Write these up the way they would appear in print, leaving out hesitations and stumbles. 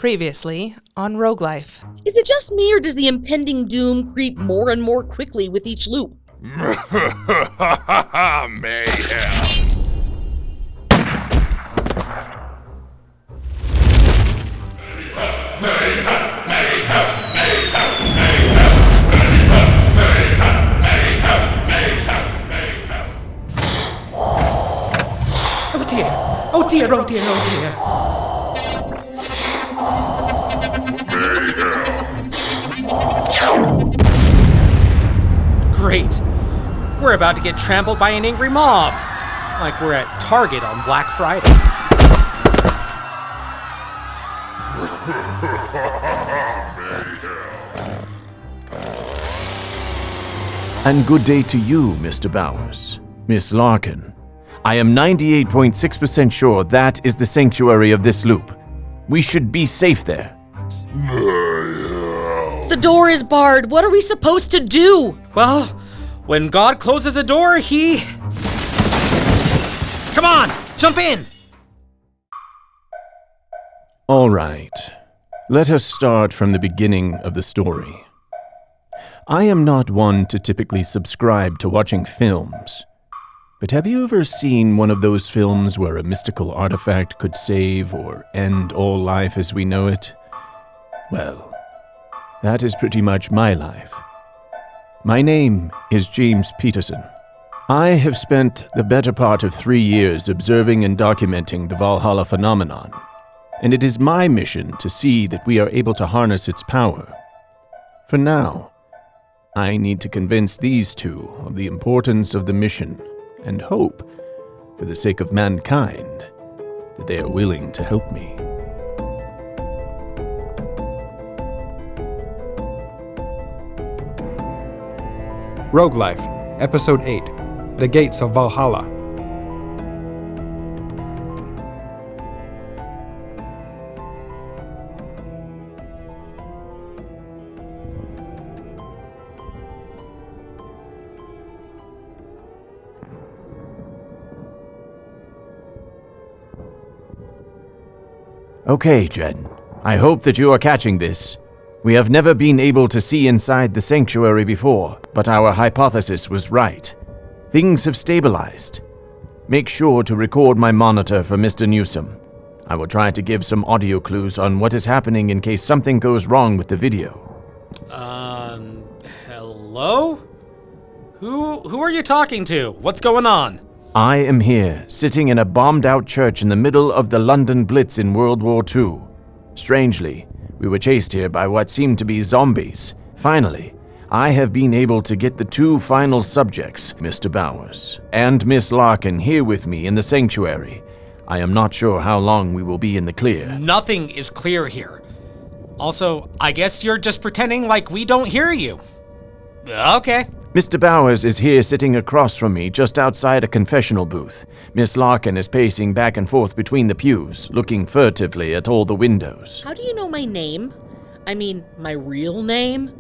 Previously on Rogue Life. Is it just me, or does the impending doom creep more and more quickly with each loop? Mayhem. Oh dear, oh dear, oh dear, oh dear. Great. We're about to get trampled by an angry mob. Like we're at Target on Black Friday. And good day to you, Mr. Bowers. Miss Larkin. I am 98.6% sure that is the sanctuary of this loop. We should be safe there. The door is barred. What are we supposed to do? Well, when God closes a door, he... Come on, jump in! All right. Let us start from the beginning of the story. I am not one to typically subscribe to watching films. But have you ever seen one of those films where a mystical artifact could save or end all life as we know it? Well, that is pretty much my life. My name is James Petersen. I have spent the better part of 3 years observing and documenting the Valhalla phenomenon, and it is my mission to see that we are able to harness its power. For now, I need to convince these two of the importance of the mission and hope, for the sake of mankind, that they are willing to help me. Rogue Life, Episode 8, The Gates of Valhalla. Okay, Jen. I hope that you are catching this. We have never been able to see inside the sanctuary before, but our hypothesis was right. Things have stabilized. Make sure to record my monitor for Mr. Newsom. I will try to give some audio clues on what is happening in case something goes wrong with the video. Hello? Who are you talking to? What's going on? I am here, sitting in a bombed-out church in the middle of the London Blitz in World War II. Strangely, we were chased here by what seemed to be zombies. Finally, I have been able to get the two final subjects, Mr. Bowers and Miss Larkin, here with me in the sanctuary. I am not sure how long we will be in the clear. Nothing is clear here. Also, I guess you're just pretending like we don't hear you. Okay. Mr. Bowers is here sitting across from me just outside a confessional booth. Miss Larkin is pacing back and forth between the pews, looking furtively at all the windows. How do you know my name? I mean, my real name?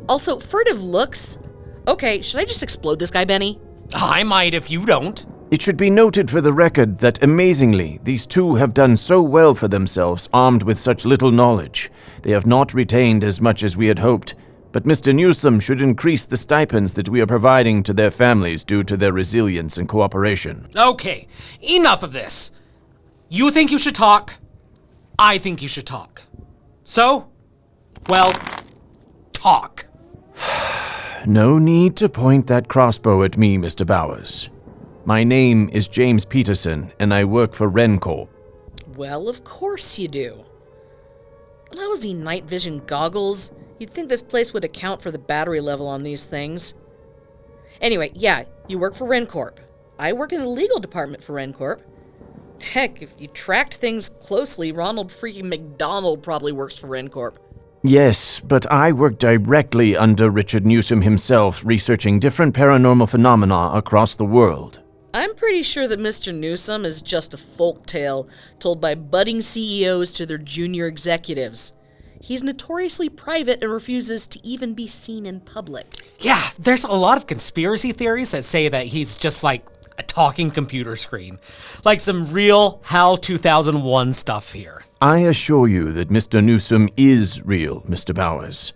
Also, furtive looks? Okay, should I just explode this guy, Benny? I might if you don't. It should be noted for the record that, amazingly, these two have done so well for themselves, armed with such little knowledge. They have not retained as much as we had hoped. But Mr. Newsom should increase the stipends that we are providing to their families due to their resilience and cooperation. Okay, enough of this. You think you should talk? I think you should talk. So, well, talk. No need to point that crossbow at me, Mr. Bowers. My name is James Petersen, and I work for Rencorp. Well, of course you do. Lousy night vision goggles. You'd think this place would account for the battery level on these things. Anyway, yeah, you work for Rencorp. I work in the legal department for Rencorp. Heck, if you tracked things closely, Ronald freaking McDonald probably works for Rencorp. Yes, but I work directly under Richard Newsom himself, researching different paranormal phenomena across the world. I'm pretty sure that Mr. Newsom is just a folktale told by budding CEOs to their junior executives. He's notoriously private and refuses to even be seen in public. Yeah, there's a lot of conspiracy theories that say that he's just like a talking computer screen. Like some real HAL 2001 stuff here. I assure you that Mr. Newsom is real, Mr. Bowers.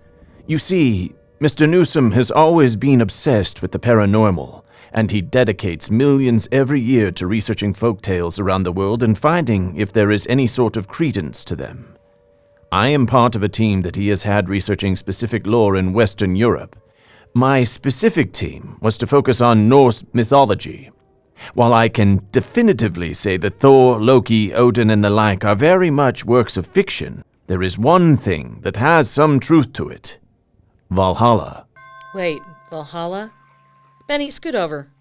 You see, Mr. Newsom has always been obsessed with the paranormal, and he dedicates millions every year to researching folktales around the world and finding if there is any sort of credence to them. I am part of a team that he has had researching specific lore in Western Europe. My specific team was to focus on Norse mythology. While I can definitively say that Thor, Loki, Odin, and the like are very much works of fiction, there is one thing that has some truth to it. Valhalla. Wait, Valhalla? Benny, scoot over.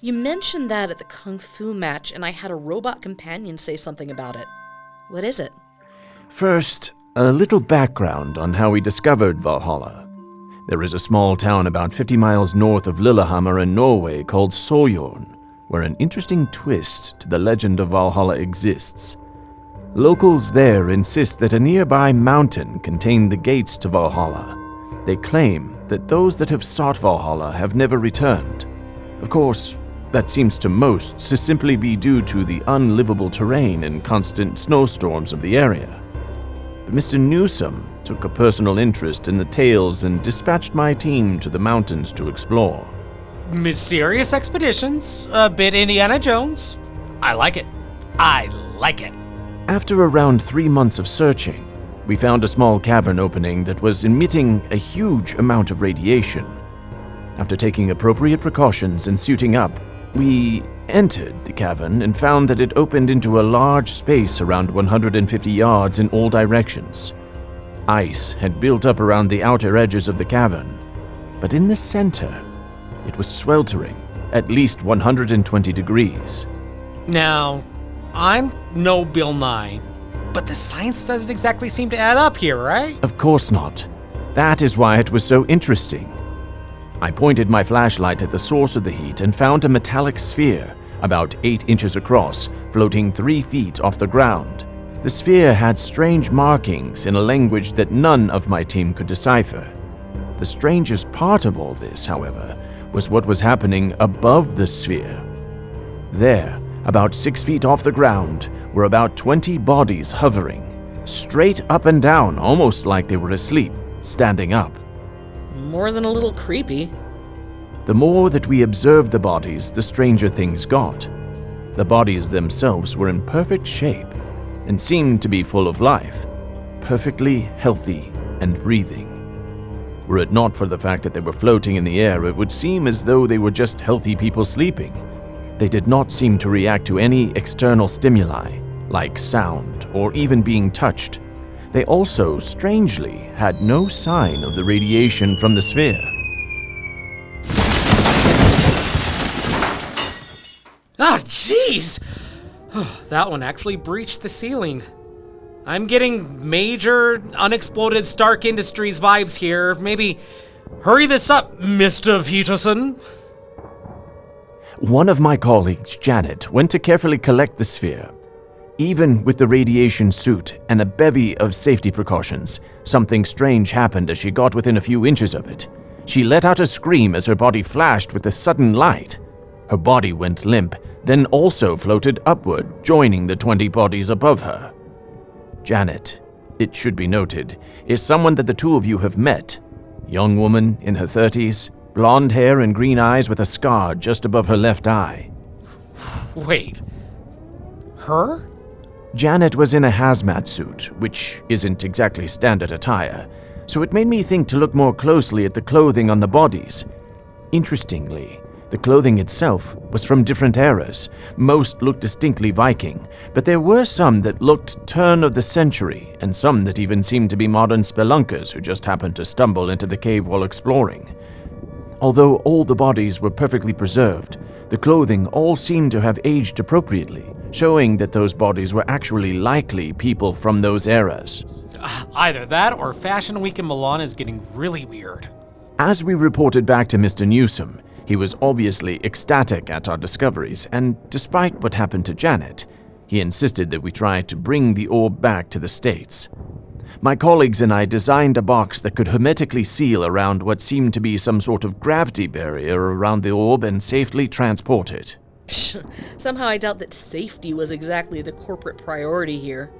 You mentioned that at the Kung Fu match, and I had a robot companion say something about it. What is it? First, a little background on how we discovered Valhalla. There is a small town about 50 miles north of Lillehammer in Norway called Sorjorn, where an interesting twist to the legend of Valhalla exists. Locals there insist that a nearby mountain contained the gates to Valhalla. They claim that those that have sought Valhalla have never returned. Of course, that seems to most to simply be due to the unlivable terrain and constant snowstorms of the area. But Mr. Newsom took a personal interest in the tales and dispatched my team to the mountains to explore. Mysterious expeditions, a bit Indiana Jones. I like it. I like it. After around 3 months of searching, we found a small cavern opening that was emitting a huge amount of radiation. After taking appropriate precautions and suiting up, we entered the cavern and found that it opened into a large space around 150 yards in all directions. Ice had built up around the outer edges of the cavern, but in the center, it was sweltering, at least 120 degrees. Now, I'm no Bill Nye, but the science doesn't exactly seem to add up here, right? Of course not. That is why it was so interesting. I pointed my flashlight at the source of the heat and found a metallic sphere, about 8 inches across, floating 3 feet off the ground. The sphere had strange markings in a language that none of my team could decipher. The strangest part of all this, however, was what was happening above the sphere. There, about 6 feet off the ground, were about 20 bodies hovering, straight up and down, almost like they were asleep, standing up. More than a little creepy. The more that we observed the bodies, the stranger things got. The bodies themselves were in perfect shape and seemed to be full of life, perfectly healthy and breathing. Were it not for the fact that they were floating in the air, it would seem as though they were just healthy people sleeping. They did not seem to react to any external stimuli, like sound or even being touched. They also, strangely, had no sign of the radiation from the sphere. Ah, jeez! That one actually breached the ceiling. I'm getting major unexploded Stark Industries vibes here. Maybe hurry this up, Mr. Petersen. One of my colleagues, Janet, went to carefully collect the sphere. Even with the radiation suit and a bevy of safety precautions, something strange happened as she got within a few inches of it. She let out a scream as her body flashed with a sudden light. Her body went limp, then also floated upward, joining the 20 bodies above her. Janet, it should be noted, is someone that the two of you have met. Young woman in her 30s, blonde hair and green eyes with a scar just above her left eye. Wait. Her? Janet was in a hazmat suit, which isn't exactly standard attire, so it made me think to look more closely at the clothing on the bodies. Interestingly, the clothing itself was from different eras. Most looked distinctly Viking, but there were some that looked turn of the century, and some that even seemed to be modern spelunkers who just happened to stumble into the cave while exploring. Although all the bodies were perfectly preserved, the clothing all seemed to have aged appropriately, showing that those bodies were actually likely people from those eras. Either that or Fashion Week in Milan is getting really weird. As we reported back to Mr. Newsom, he was obviously ecstatic at our discoveries, and despite what happened to Janet, he insisted that we try to bring the orb back to the States. My colleagues and I designed a box that could hermetically seal around what seemed to be some sort of gravity barrier around the orb and safely transport it. Somehow I doubt that safety was exactly the corporate priority here.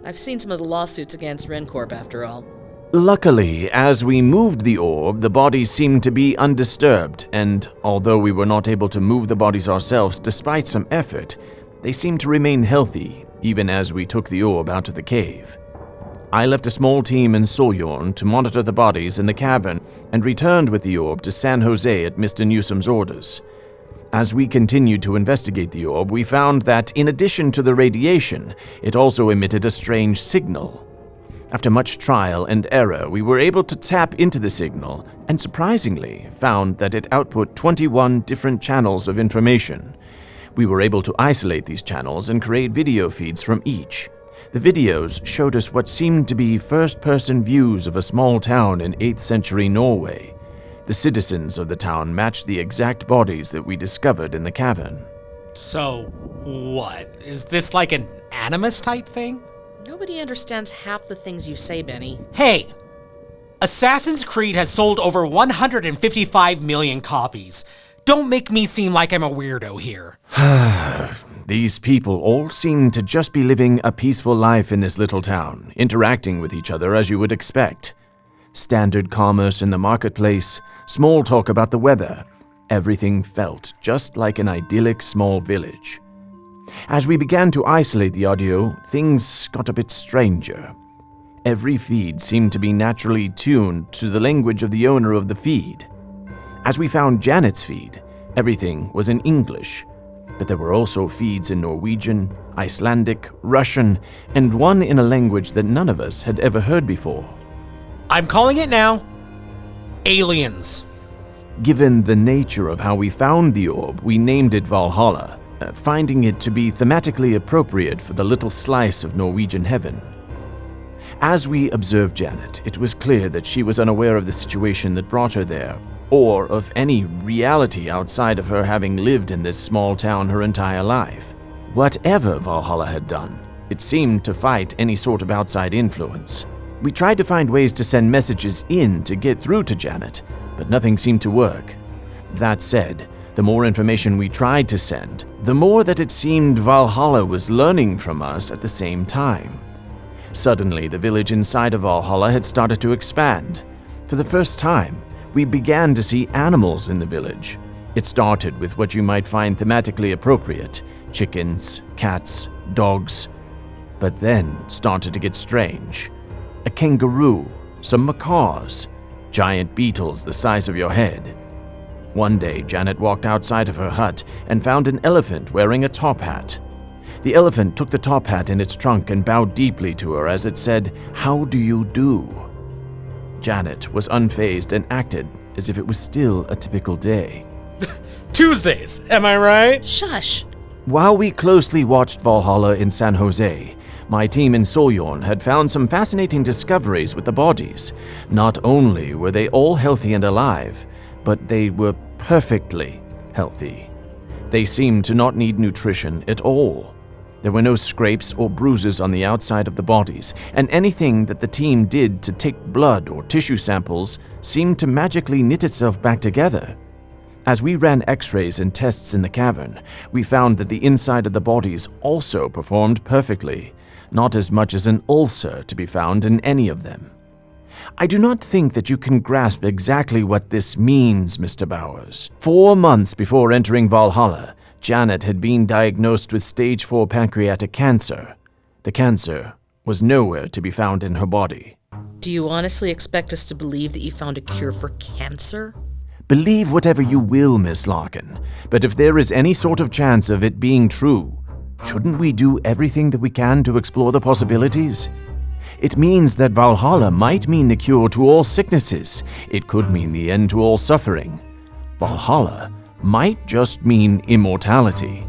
I've seen some of the lawsuits against Rencorp after all. Luckily, as we moved the orb, the bodies seemed to be undisturbed, and although we were not able to move the bodies ourselves despite some effort, they seemed to remain healthy, even as we took the orb out of the cave. I left a small team in Soriano to monitor the bodies in the cavern and returned with the orb to San Jose at Mr. Newsom's orders. As we continued to investigate the orb, we found that in addition to the radiation, it also emitted a strange signal. After much trial and error, we were able to tap into the signal and surprisingly found that it output 21 different channels of information. We were able to isolate these channels and create video feeds from each. The videos showed us what seemed to be first-person views of a small town in 8th century Norway. The citizens of the town matched the exact bodies that we discovered in the cavern. So, what? Is this like an animus type thing? Nobody understands half the things you say, Benny. Hey! Assassin's Creed has sold over 155 million copies. Don't make me seem like I'm a weirdo here. These people all seem to just be living a peaceful life in this little town, interacting with each other as you would expect. Standard commerce in the marketplace, small talk about the weather. Everything felt just like an idyllic small village. As we began to isolate the audio, things got a bit stranger. Every feed seemed to be naturally tuned to the language of the owner of the feed. As we found Janet's feed, everything was in English, but there were also feeds in Norwegian, Icelandic, Russian, and one in a language that none of us had ever heard before. I'm calling it now. Aliens. Given the nature of how we found the orb, we named it Valhalla, finding it to be thematically appropriate for the little slice of Norwegian heaven. As we observed Janet, it was clear that she was unaware of the situation that brought her there, or of any reality outside of her having lived in this small town her entire life. Whatever Valhalla had done, it seemed to fight any sort of outside influence. We tried to find ways to send messages in to get through to Janet, but nothing seemed to work. That said, the more information we tried to send, the more that it seemed Valhalla was learning from us at the same time. Suddenly, the village inside of Valhalla had started to expand. For the first time, we began to see animals in the village. It started with what you might find thematically appropriate: chickens, cats, dogs. But then started to get strange. A kangaroo, some macaws, giant beetles the size of your head. One day, Janet walked outside of her hut and found an elephant wearing a top hat. The elephant took the top hat in its trunk and bowed deeply to her as it said, "How do you do?" Janet was unfazed and acted as if it was still a typical day. Tuesdays, am I right? Shush! While we closely watched Valhalla in San Jose, my team in Soriano had found some fascinating discoveries with the bodies. Not only were they all healthy and alive, but they were perfectly healthy. They seemed to not need nutrition at all. There were no scrapes or bruises on the outside of the bodies, and anything that the team did to take blood or tissue samples seemed to magically knit itself back together. As we ran x-rays and tests in the cavern, we found that the inside of the bodies also performed perfectly, not as much as an ulcer to be found in any of them. I do not think that you can grasp exactly what this means, Mr. Bowers. 4 months before entering Valhalla, Janet had been diagnosed with stage 4 pancreatic cancer. The cancer was nowhere to be found in her body. Do you honestly expect us to believe that you found a cure for cancer? Believe whatever you will, Miss Larkin, but if there is any sort of chance of it being true, shouldn't we do everything that we can to explore the possibilities? It means that Valhalla might mean the cure to all sicknesses. It could mean the end to all suffering. Valhalla might just mean immortality.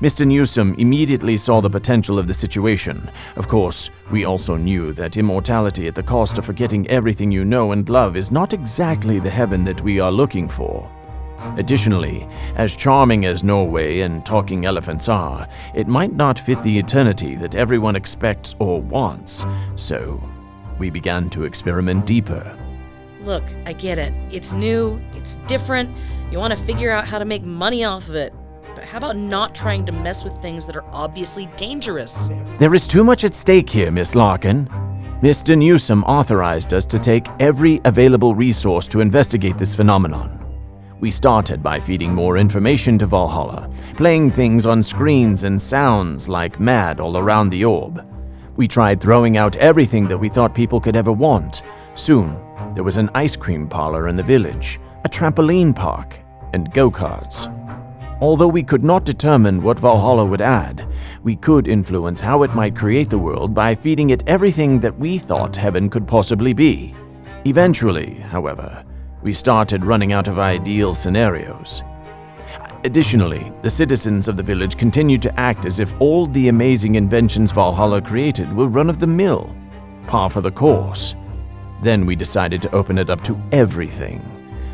Mr. Newsom immediately saw the potential of the situation. Of course, we also knew that immortality at the cost of forgetting everything you know and love is not exactly the heaven that we are looking for. Additionally, as charming as Norway and talking elephants are, it might not fit the eternity that everyone expects or wants, so we began to experiment deeper. Look, I get it. It's new, it's different, you want to figure out how to make money off of it. But how about not trying to mess with things that are obviously dangerous? There is too much at stake here, Miss Larkin. Mr. Newsom authorized us to take every available resource to investigate this phenomenon. We started by feeding more information to Valhalla, playing things on screens and sounds like mad all around the orb. We tried throwing out everything that we thought people could ever want. Soon, there was an ice cream parlor in the village, a trampoline park, and go-karts. Although we could not determine what Valhalla would add, we could influence how it might create the world by feeding it everything that we thought heaven could possibly be. Eventually, however, we started running out of ideal scenarios. Additionally, the citizens of the village continued to act as if all the amazing inventions Valhalla created were run-of-the-mill, par for the course. Then we decided to open it up to everything,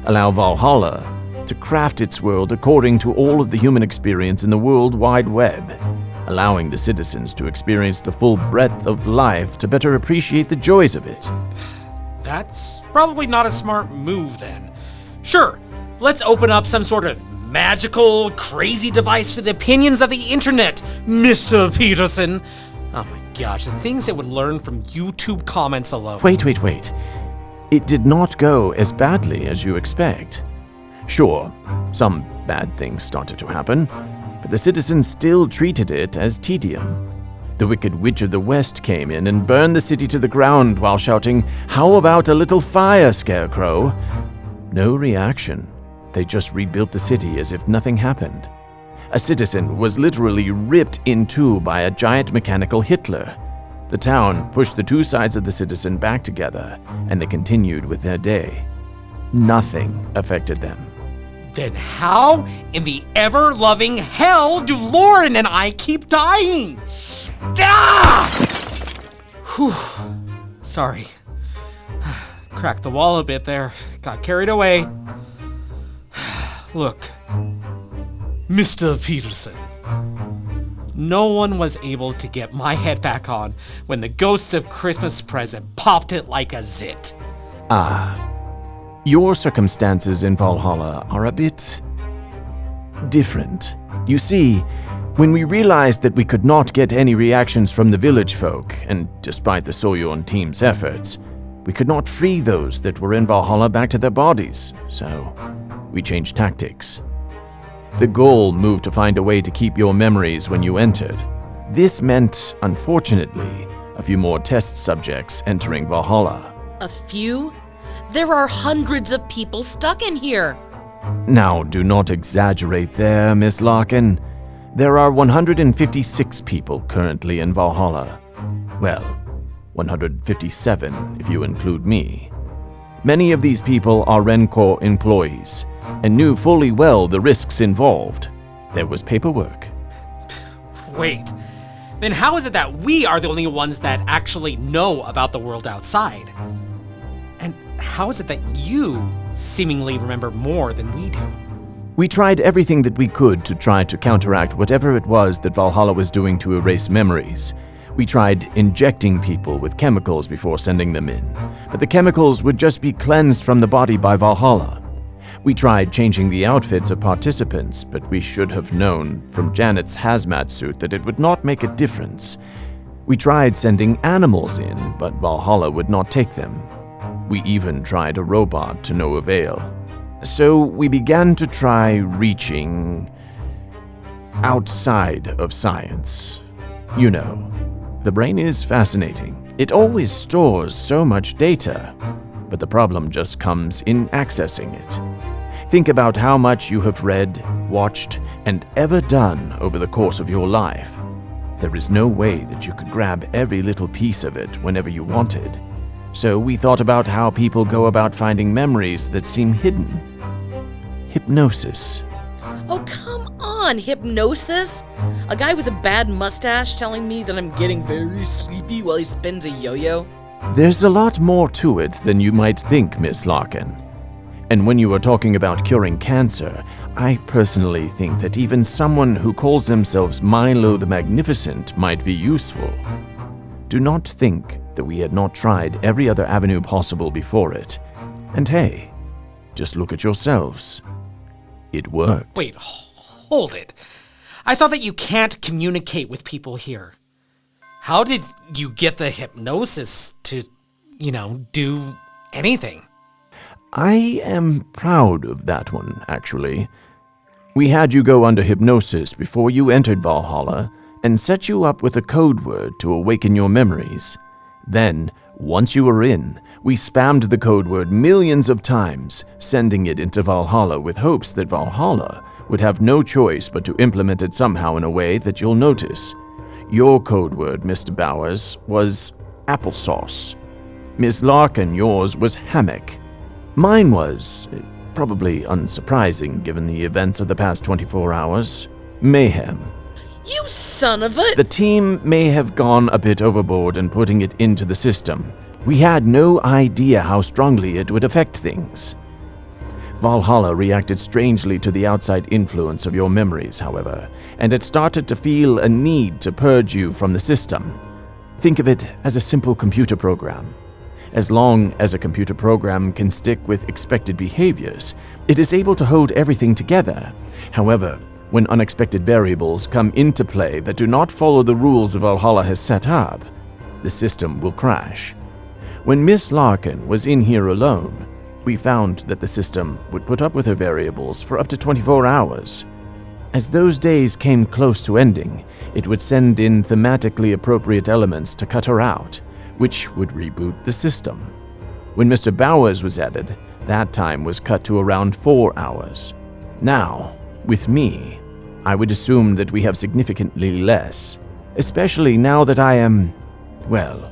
allow Valhalla to craft its world according to all of the human experience in the World Wide Web, allowing the citizens to experience the full breadth of life to better appreciate the joys of it. That's probably not a smart move then. Sure, let's open up some sort of magical, crazy device to the opinions of the internet, Mr. Petersen. Oh my gosh, the things it would learn from YouTube comments alone. Wait. It did not go as badly as you expect. Sure, some bad things started to happen, but the citizens still treated it as tedium. The Wicked Witch of the West came in and burned the city to the ground while shouting, "How about a little fire, Scarecrow?" No reaction. They just rebuilt the city as if nothing happened. A citizen was literally ripped in two by a giant mechanical Hitler. The town pushed the two sides of the citizen back together, and they continued with their day. Nothing affected them. Then how in the ever-loving hell do Lauren and I keep dying? Ah! Whew. Sorry. Cracked the wall a bit there. Got carried away. Look, Mr. Petersen. No one was able to get my head back on when the Ghosts of Christmas Present popped it like a zit. Your circumstances in Valhalla are a bit different. You see, when we realized that we could not get any reactions from the village folk, and despite the Soyon team's efforts, we could not free those that were in Valhalla back to their bodies, so we changed tactics. The goal moved to find a way to keep your memories when you entered. This meant, unfortunately, a few more test subjects entering Valhalla. A few? There are hundreds of people stuck in here. Now, do not exaggerate there, Miss Larkin. There are 156 people currently in Valhalla. Well, 157 if you include me. Many of these people are Rencor employees and knew fully well the risks involved. There was paperwork. Wait, then how is it that we are the only ones that actually know about the world outside? And how is it that you seemingly remember more than we do? We tried everything that we could to try to counteract whatever it was that Valhalla was doing to erase memories. We tried injecting people with chemicals before sending them in, but the chemicals would just be cleansed from the body by Valhalla. We tried changing the outfits of participants, but we should have known from Janet's hazmat suit that it would not make a difference. We tried sending animals in, but Valhalla would not take them. We even tried a robot to no avail. So we began to try reaching outside of science. You know, the brain is fascinating. It always stores so much data, but the problem just comes in accessing it. Think about how much you have read, watched, and ever done over the course of your life. There is no way that you could grab every little piece of it whenever you wanted. So we thought about how people go about finding memories that seem hidden. Hypnosis. Oh, come on, hypnosis? A guy with a bad mustache telling me that I'm getting very sleepy while he spins a yo-yo? There's a lot more to it than you might think, Miss Larkin. And when you are talking about curing cancer, I personally think that even someone who calls themselves Milo the Magnificent might be useful. Do not think that we had not tried every other avenue possible before it. And hey, just look at yourselves. It worked. Wait, Hold it. I thought that you can't communicate with people here. How did you get the hypnosis to, do anything? I am proud of that one, actually. We had you go under hypnosis before you entered Valhalla and set you up with a code word to awaken your memories. Then, once you were in, we spammed the code word millions of times, sending it into Valhalla with hopes that Valhalla would have no choice but to implement it somehow in a way that you'll notice. Your code word, Mr. Bowers, was applesauce. Miss Larkin, yours was hammock. Mine was, probably unsurprising given the events of the past 24 hours, mayhem. You son of a... The team may have gone a bit overboard in putting it into the system. We had no idea how strongly it would affect things. Valhalla reacted strangely to the outside influence of your memories, however, and it started to feel a need to purge you from the system. Think of it as a simple computer program. As long as a computer program can stick with expected behaviors, it is able to hold everything together. However, when unexpected variables come into play that do not follow the rules Valhalla has set up, the system will crash. When Miss Larkin was in here alone, we found that the system would put up with her variables for up to 24 hours. As those days came close to ending, it would send in thematically appropriate elements to cut her out, which would reboot the system. When Mr. Bowers was added, that time was cut to around 4 hours. Now, with me, I would assume that we have significantly less, especially now that I am, well,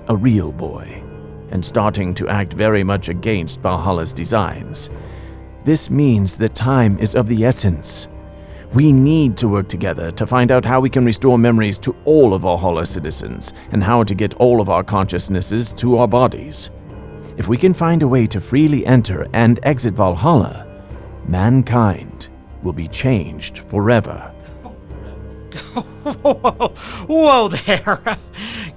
a real boy, and starting to act very much against Valhalla's designs. This means that time is of the essence. We need to work together to find out how we can restore memories to all of Valhalla citizens and how to get all of our consciousnesses to our bodies. If we can find a way to freely enter and exit Valhalla, mankind will be changed forever. Whoa there.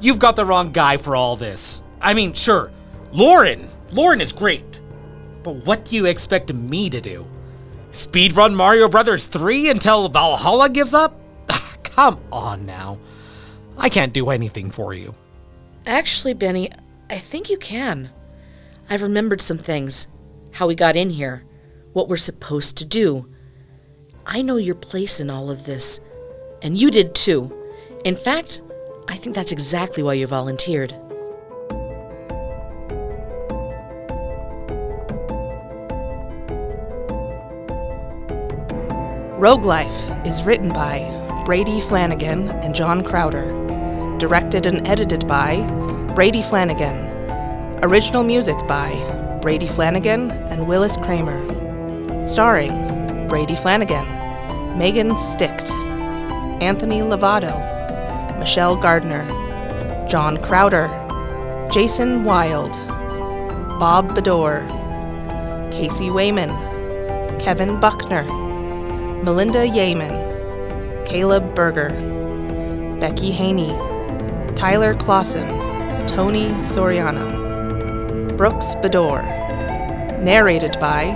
You've got the wrong guy for all this. I mean, sure, Lauren is great. But what do you expect me to do? Speedrun Mario Brothers 3 until Valhalla gives up? Come on now. I can't do anything for you. Actually, Benny, I think you can. I've remembered some things. How we got in here. What we're supposed to do. I know your place in all of this. And you did too. In fact, I think that's exactly why you volunteered. Rogue Life is written by Brady Flanagan and John Crowder. Directed and edited by Brady Flanagan. Original music by Brady Flanagan and Willis Krammer. Starring Brady Flanagan, Megan Sticht, Anthony Lovato, Michelle Gardner, John Crowder, Jason Wild, Bob Bedore, Casey Wayman, Kevin Buckner, Melinda Yeaman, Kaelob Berger, Becky Haynie, Tyler Clawson, Tony Soriano, Brooks Bedore. Narrated by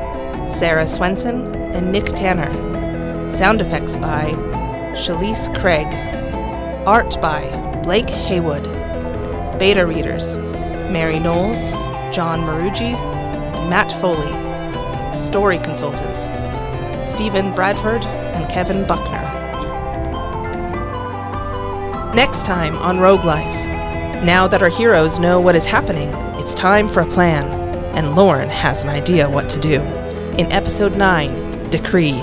Sarah Swenson and Nick Tanner. Sound effects by Chalese Craig. Art by Blake Heywood. Beta readers Mary Knowles, John Maruji, and Matt Foley. Story consultants Stephen Bradford and Kevin Buckner. Next time on Rogue Life. Now that our heroes know what is happening, it's time for a plan, and Lauren has an idea what to do. In Episode 9, Decree.